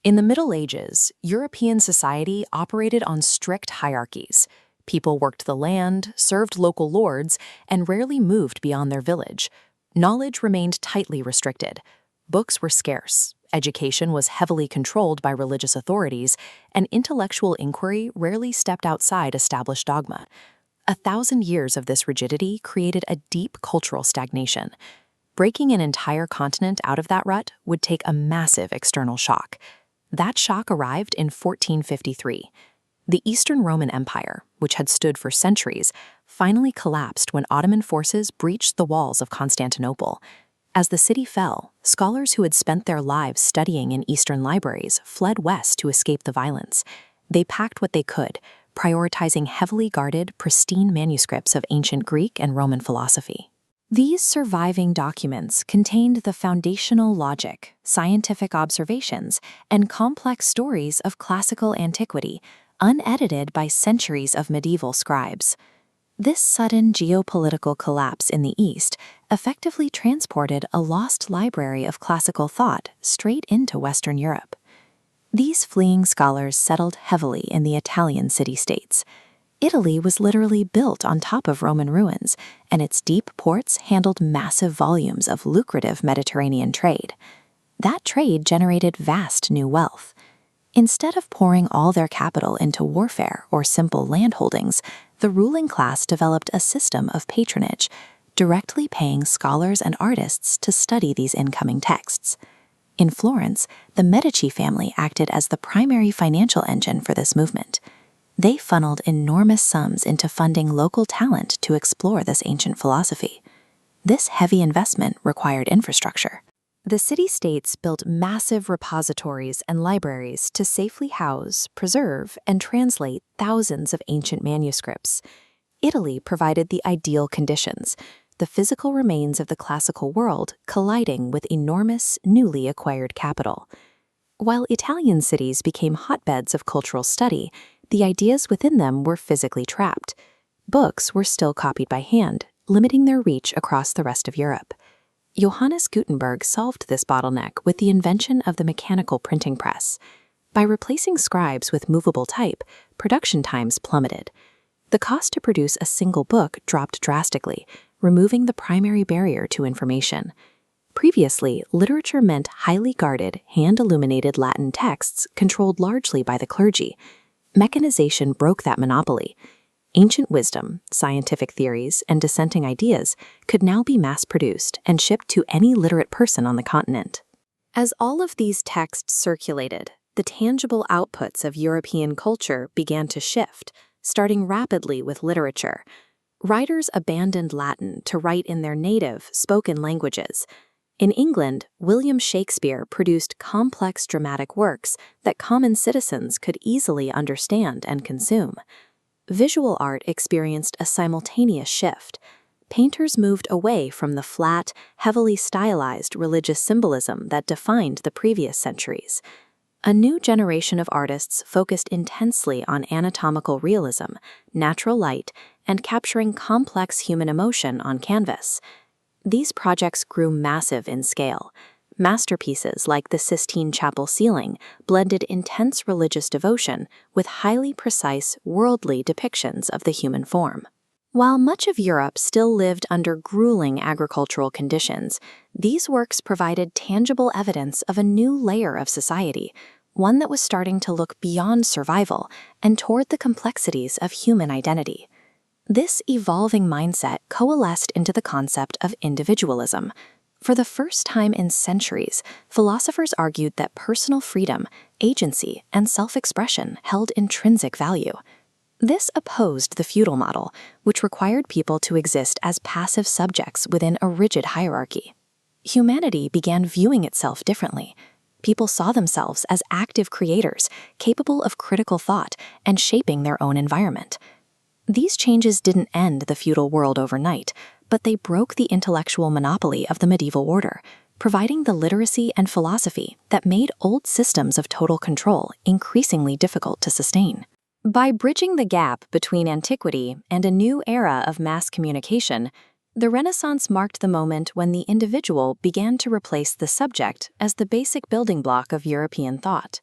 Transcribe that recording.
In the Middle Ages, European society operated on strict hierarchies. People worked the land, served local lords, and rarely moved beyond their village. Knowledge remained tightly restricted. Books were scarce, education was heavily controlled by religious authorities, and intellectual inquiry rarely stepped outside established dogma. 1,000 years of this rigidity created a deep cultural stagnation. Breaking an entire continent out of that rut would take a massive external shock. That shock arrived in 1453. The Eastern Roman Empire, which had stood for centuries, finally collapsed when Ottoman forces breached the walls of Constantinople. As the city fell, scholars who had spent their lives studying in Eastern libraries fled west to escape the violence. They packed what they could, prioritizing heavily guarded, pristine manuscripts of ancient Greek and Roman philosophy. These surviving documents contained the foundational logic, scientific observations, and complex stories of classical antiquity, unedited by centuries of medieval scribes. This sudden geopolitical collapse in the East effectively transported a lost library of classical thought straight into Western Europe. These fleeing scholars settled heavily in the Italian city-states. Italy was literally built on top of Roman ruins, and its deep ports handled massive volumes of lucrative Mediterranean trade. That trade generated vast new wealth. Instead of pouring all their capital into warfare or simple landholdings, the ruling class developed a system of patronage, directly paying scholars and artists to study these incoming texts. In Florence, the Medici family acted as the primary financial engine for this movement. They funneled enormous sums into funding local talent to explore this ancient philosophy. This heavy investment required infrastructure. The city-states built massive repositories and libraries to safely house, preserve, and translate thousands of ancient manuscripts. Italy provided the ideal conditions, the physical remains of the classical world colliding with enormous, newly acquired capital. While Italian cities became hotbeds of cultural study, the ideas within them were physically trapped. Books were still copied by hand, limiting their reach across the rest of Europe. Johannes Gutenberg solved this bottleneck with the invention of the mechanical printing press. By replacing scribes with movable type, production times plummeted. The cost to produce a single book dropped drastically, removing the primary barrier to information. Previously, literature meant highly guarded, hand-illuminated Latin texts controlled largely by the clergy. Mechanization broke that monopoly. Ancient wisdom, scientific theories, and dissenting ideas could now be mass-produced and shipped to any literate person on the continent. As all of these texts circulated, the tangible outputs of European culture began to shift, starting rapidly with literature. Writers abandoned Latin to write in their native, spoken languages. In England, William Shakespeare produced complex dramatic works that common citizens could easily understand and consume. Visual art experienced a simultaneous shift. Painters moved away from the flat, heavily stylized religious symbolism that defined the previous centuries. A new generation of artists focused intensely on anatomical realism, natural light, and capturing complex human emotion on canvas. These projects grew massive in scale. Masterpieces like the Sistine Chapel ceiling blended intense religious devotion with highly precise, worldly depictions of the human form. While much of Europe still lived under grueling agricultural conditions, these works provided tangible evidence of a new layer of society, one that was starting to look beyond survival and toward the complexities of human identity. This evolving mindset coalesced into the concept of individualism. For the first time in centuries, philosophers argued that personal freedom, agency, and self-expression held intrinsic value. This opposed the feudal model, which required people to exist as passive subjects within a rigid hierarchy. Humanity began viewing itself differently. People saw themselves as active creators, capable of critical thought and shaping their own environment. These changes didn't end the feudal world overnight, but they broke the intellectual monopoly of the medieval order, providing the literacy and philosophy that made old systems of total control increasingly difficult to sustain. By bridging the gap between antiquity and a new era of mass communication, the Renaissance marked the moment when the individual began to replace the subject as the basic building block of European thought.